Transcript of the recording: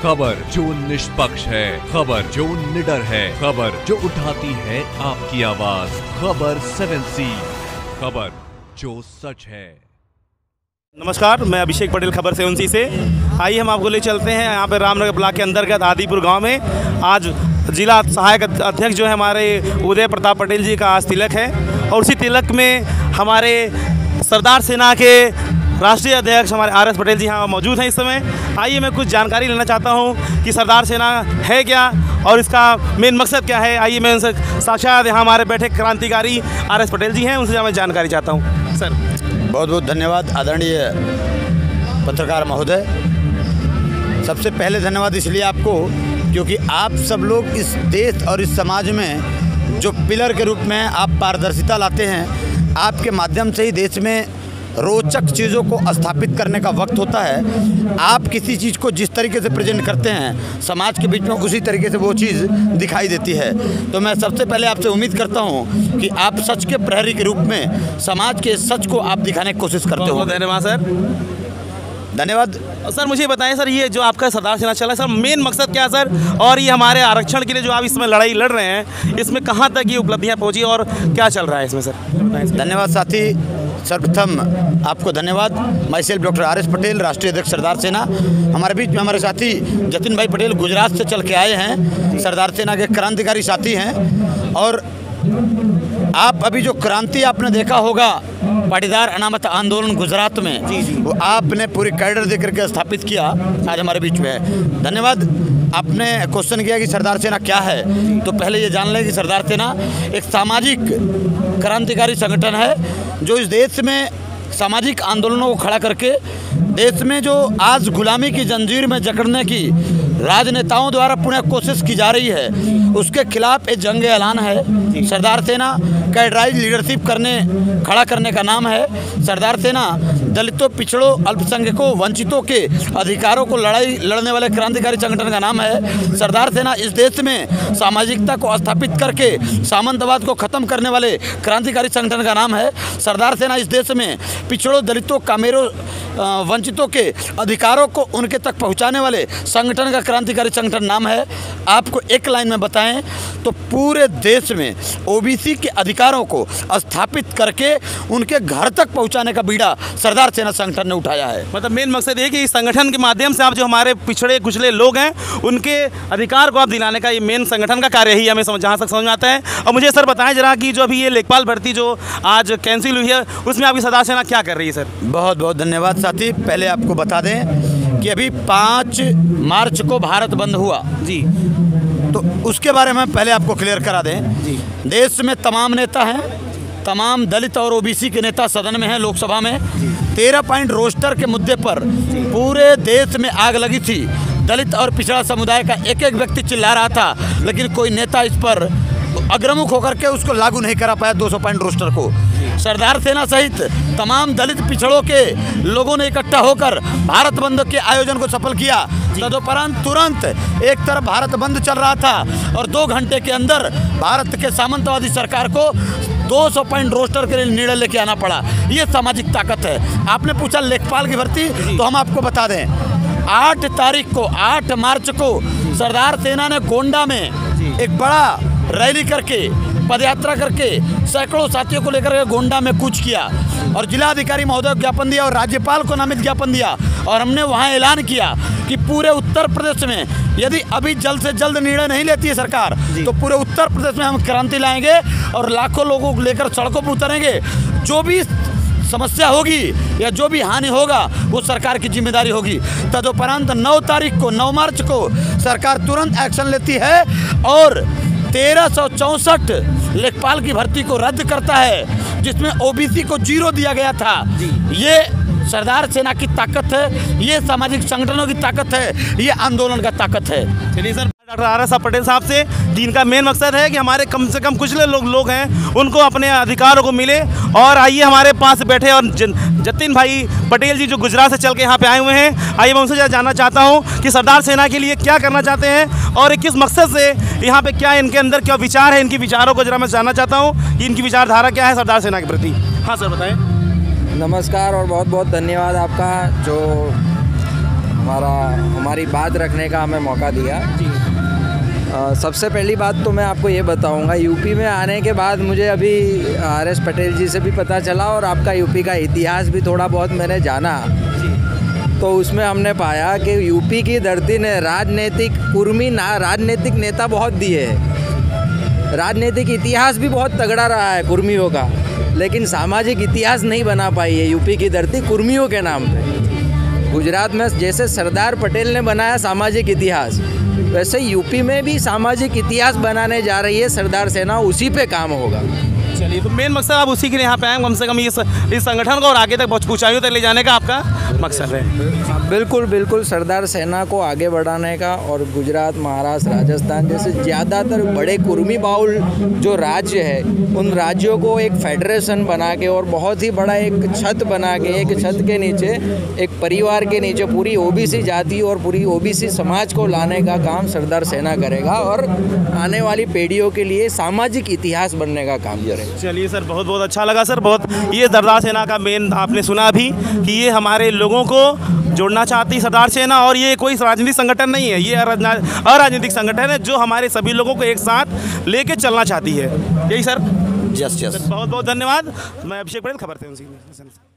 खबर जो निष्पक्ष है, खबर जो निडर है, खबर जो उठाती है आपकी आवाज। खबर 7C, खबर जो सच है। नमस्कार, मैं अभिषेक पटेल, खबर 7C से। आइए हम आपको ले चलते हैं यहाँ पे रामनगर ब्लॉक के अंतर्गत आदिपुर गांव में। आज जिला सहायक अध्यक्ष जो है हमारे उदय प्रताप पटेल जी का आज तिलक है, और उसी तिलक में हमारे सरदार सेना के राष्ट्रीय अध्यक्ष हमारे RS पटेल जी यहाँ मौजूद हैं इस समय। आइए मैं कुछ जानकारी लेना चाहता हूँ कि सरदार सेना है क्या और इसका मेन मकसद क्या है। आइए मैं उनसे साक्षात यहाँ हमारे बैठे क्रांतिकारी RS पटेल जी हैं, उनसे मैं जानकारी चाहता हूँ। सर बहुत बहुत धन्यवाद आदरणीय पत्रकार महोदय। सबसे पहले धन्यवाद इसलिए आपको क्योंकि आप सब लोग इस देश और इस समाज में जो पिलर के रूप में आप पारदर्शिता लाते हैं, आपके माध्यम से ही देश में रोचक चीज़ों को स्थापित करने का वक्त होता है। आप किसी चीज़ को जिस तरीके से प्रेजेंट करते हैं समाज के बीच में, उसी तरीके से वो चीज़ दिखाई देती है। तो मैं सबसे पहले आपसे उम्मीद करता हूं कि आप सच के प्रहरी के रूप में समाज के सच को आप दिखाने की कोशिश करते हो। धन्यवाद सर। धन्यवाद सर। मुझे बताएं सर, ये जो आपका सरदार सेना चला है सर, मेन मकसद क्या है सर, और ये हमारे आरक्षण के लिए जो आप इसमें लड़ाई लड़ रहे हैं, इसमें कहाँ तक ये उपलब्धियाँ पहुँची और क्या चल रहा है इसमें सर? धन्यवाद साथी। सर्वप्रथम आपको धन्यवाद। My self doctor RS Patel, राष्ट्रीय अध्यक्ष सरदार सेना। हमारे बीच में हमारे साथी जतिन भाई पटेल गुजरात से चल के आए हैं, सरदार सेना के क्रांतिकारी साथी हैं। और आप अभी जो क्रांति आपने देखा होगा, पाटीदार अनामत आंदोलन गुजरात में, वो आपने पूरी कैडर दे करके स्थापित किया, आज हमारे बीच में है। धन्यवाद। आपने क्वेश्चन किया कि सरदार सेना क्या है, तो पहले ये जान लें कि सरदार सेना एक सामाजिक क्रांतिकारी संगठन है जो इस देश में सामाजिक आंदोलनों को खड़ा करके देश में जो आज गुलामी की जंजीर में जकड़ने की राजनेताओं द्वारा पुनः कोशिश की जा रही है, उसके खिलाफ एक जंग ऐलान है। सरदार सेना कैडराइज लीडरशिप खड़ा करने का नाम है। सरदार सेना दलितों, पिछड़ों, अल्पसंख्यकों, वंचितों के अधिकारों को लड़ने वाले क्रांतिकारी संगठन का नाम है। सरदार सेना इस देश में सामाजिकता को स्थापित करके सामंतवाद को खत्म करने वाले क्रांतिकारी संगठन का नाम है। सरदार सेना इस देश में पिछड़ों, दलितों, कामेरों, वंचितों के अधिकारों को उनके तक पहुंचाने वाले संगठन का क्रांतिकारी संगठन नाम है। आपको एक लाइन में बताएं तो पूरे देश में OBC के अधिकारों को स्थापित करके उनके घर तक पहुंचाने का बीड़ा सरदार सेना संगठन ने उठाया है। मतलब मेन मकसद ये कि इस संगठन के माध्यम से आप जो हमारे पिछड़े कुचले लोग हैं उनके अधिकार को आप दिलाने का ये मेन संगठन का कार्य ही हमें जहाँ तक समझ में आता है। और मुझे सर बताएं जरा कि जो अभी ये लेखपाल भर्ती जो आज कैंसिल हुई है, उसमें आपकी सरदार सेना क्या कर रही है सर? बहुत बहुत धन्यवाद साथी। पहले आपको बता दें कि अभी 5 मार्च को भारत बंद हुआ जी, तो उसके बारे में पहले आपको क्लियर करा दें जी। देश में तमाम नेता हैं, तमाम दलित और OBC के नेता सदन में हैं, लोकसभा में 13 पॉइंट रोस्टर के मुद्दे पर पूरे देश में आग लगी थी। दलित और पिछड़ा समुदाय का एक एक व्यक्ति चिल्ला रहा था, लेकिन कोई नेता इस पर अग्रमुख होकर के उसको लागू नहीं करा पाया 200 पॉइंट रोस्टर को। सरदार सेना सहित तमाम दलित पिछड़ों के लोगों ने इकट्ठा होकर भारत बंद के आयोजन को सफल किया। तदुपरांत तुरंत एक तरफ भारत बंद चल रहा था और 2 घंटे के अंदर भारत के सामंतवादी सरकार को 200 पॉइंट रोस्टर के लिए निर्णय लेके आना पड़ा। ये सामाजिक ताकत है। आपने पूछा लेखपाल की भर्ती, तो हम आपको बता दें 8 मार्च को सरदार सेना ने गोंडा में एक बड़ा रैली करके, पदयात्रा करके सैकड़ों साथियों को लेकर के गोंडा में कूच किया और जिलाधिकारी महोदय को ज्ञापन दिया और राज्यपाल को नामित ज्ञापन दिया। और हमने वहां ऐलान किया कि पूरे उत्तर प्रदेश में यदि अभी जल्द से जल्द निर्णय नहीं लेती है सरकार, तो पूरे उत्तर प्रदेश में हम क्रांति लाएंगे और लाखों लोगों को लेकर सड़कों पर उतरेंगे। जो भी समस्या होगी या जो भी हानि होगा वो सरकार की जिम्मेदारी होगी। तदुपरांत 9 मार्च को सरकार तुरंत एक्शन लेती है और 1364 लेखपाल की भर्ती को रद्द करता है, जिसमें OBC को 0 दिया गया था। ये सरदार सेना की ताकत है, ये सामाजिक संगठनों की ताकत है, ये आंदोलन का ताकत है। चलिए सर, डॉक्टर RS पटेल साहब से, जिनका मेन मकसद है कि हमारे कम से कम कुछ लोग हैं उनको अपने अधिकारों को मिले। और आइए हमारे पास बैठे और जतिन भाई पटेल जी जो गुजरात से चल के यहाँ पे आए हुए हैं, आइए मैं उनसे जानना चाहता हूँ कि सरदार सेना के लिए क्या करना चाहते हैं और किस मकसद से यहाँ पे, क्या इनके अंदर क्या विचार है, इनके विचारों को जरा मैं जानना चाहता हूँ कि इनकी विचारधारा क्या है सरदार सेना के प्रति। हाँ सर बताएँ। नमस्कार और बहुत बहुत धन्यवाद आपका जो हमारी बात रखने का हमें मौका दिया। सबसे पहली बात तो मैं आपको ये बताऊंगा, यूपी में आने के बाद मुझे अभी आर.एस. पटेल जी से भी पता चला और आपका यूपी का इतिहास भी थोड़ा बहुत मैंने जाना। तो उसमें हमने पाया कि यूपी की धरती ने राजनीतिक नेता बहुत दिए हैं, राजनीतिक इतिहास भी बहुत तगड़ा रहा है कुर्मियों का, लेकिन सामाजिक इतिहास नहीं बना पाई है यूपी की धरती कुर्मियों के नाम पे। गुजरात में जैसे सरदार पटेल ने बनाया सामाजिक इतिहास, वैसे यूपी में भी सामाजिक इतिहास बनाने जा रही है सरदार सेना, उसी पे काम होगा। चलिए, तो मेन मकसद आप उसी के लिए यहाँ पे आए, कम से कम इस संगठन को और आगे तक ऊंचाइयों तक ले जाने का आपका मकसद है। बिल्कुल सरदार सेना को आगे बढ़ाने का, और गुजरात, महाराष्ट्र, राजस्थान जैसे ज़्यादातर बड़े कुर्मी बाउल जो राज्य है, उन राज्यों को एक फेडरेशन बना के और बहुत ही बड़ा एक छत बना के, एक छत के नीचे, एक परिवार के नीचे पूरी ओबीसी जाति और पूरी ओबीसी समाज को लाने का काम सरदार सेना करेगा और आने वाली पीढ़ियों के लिए सामाजिक इतिहास बनने का काम करेगा। चलिए सर, बहुत बहुत अच्छा लगा सर। बहुत ये सरदार सेना का मेन आपने सुना अभी कि ये हमारे लोगों को जोड़ना चाहती है सरदार सेना, और ये कोई राजनीतिक संगठन नहीं है, ये अराजनीतिक संगठन है जो हमारे सभी लोगों को एक साथ लेके चलना चाहती है। यही सर। यस। बहुत बहुत धन्यवाद। मैं अभिषेक पटेल, खबर से।